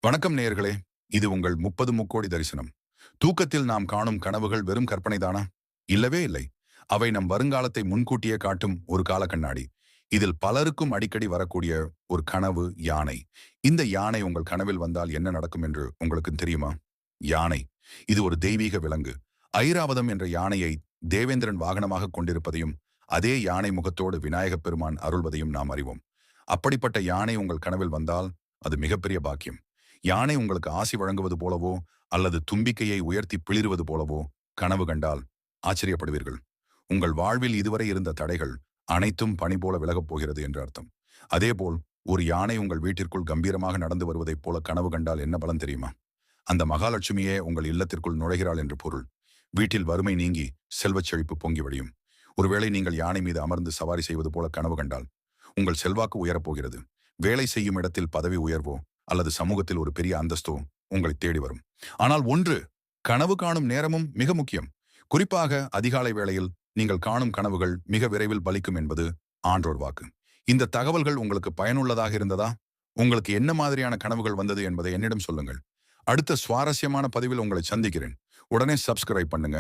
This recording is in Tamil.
வணக்கம் நேயர்களே. இது உங்கள் 30 முக்கோடி தரிசனம். தூக்கத்தில் நாம் காணும் கனவுகள் வெறும் கற்பனைதானா? இல்லவே இல்லை. அவை நம் வருங்காலத்தை முன்கூட்டியே காட்டும் ஒரு கால கண்ணாடி. இதில் பலருக்கும் அடிக்கடி வரக்கூடிய ஒரு கனவு யானை. இந்த யானை உங்கள் கனவில் வந்தால் என்ன நடக்கும் என்று உங்களுக்கு தெரியுமா? யானை. இது ஒரு தெய்வீக விலங்கு. ஐராவதம் என்ற யானையை தேவேந்திரன் வாகனமாக கொண்டிருப்பதையும், அதே யானை முகத்தோடு விநாயகப் பெருமான் அருள்வதையும் நாம் அறிவோம். அப்படிப்பட்ட யானை உங்கள் கனவில் வந்தால் அது மிகப்பெரிய பாக்கியம். யானை உங்களுக்கு ஆசி வழங்குவது போலவோ அல்லது தும்பிக்கையை உயர்த்தி பிளிறுவது போலவோ கனவு கண்டால் ஆச்சரியப்படுவீர்கள். உங்கள் வாழ்வில் இதுவரை இருந்த தடைகள் அனைத்தும் பனி போல விலகப் போகிறது என்று அர்த்தம். அதேபோல் ஒரு யானை உங்கள் வீட்டிற்குள் கம்பீரமாக நடந்து வருவதைப் போல கனவு கண்டால் என்ன பலன் தெரியுமா? அந்த மகாலட்சுமியே உங்கள் இல்லத்திற்குள் நுழைகிறாள் என்று பொருள். வீட்டில் வறுமை நீங்கி செல்வச் செழிப்பு பொங்கி வழியும். ஒருவேளை நீங்கள் யானை மீது அமர்ந்து சவாரி செய்வது போல கனவு கண்டால் உங்கள் செல்வாக்கு உயரப்போகிறது. வேலை செய்யும் இடத்தில் பதவி உயர்வோ அல்லது சமூகத்தில் ஒரு பெரிய அந்தஸ்தோ உங்களை தேடி வரும். ஆனால் ஒன்று, கனவு காணும் நேரமும் மிக முக்கியம். குறிப்பாக அதிகாலை வேளையில் நீங்கள் காணும் கனவுகள் மிக விரைவில் பலிக்கும் என்பது ஆன்றோர் வாக்கு. இந்த தகவல்கள் உங்களுக்கு பயனுள்ளதாக இருந்ததா? உங்களுக்கு என்ன மாதிரியான கனவுகள் வந்தது என்பதை என்னிடம் சொல்லுங்கள். அடுத்த சுவாரஸ்யமான பதிவில் உங்களை சந்திக்கிறேன். உடனே சப்ஸ்கிரைப் பண்ணுங்க.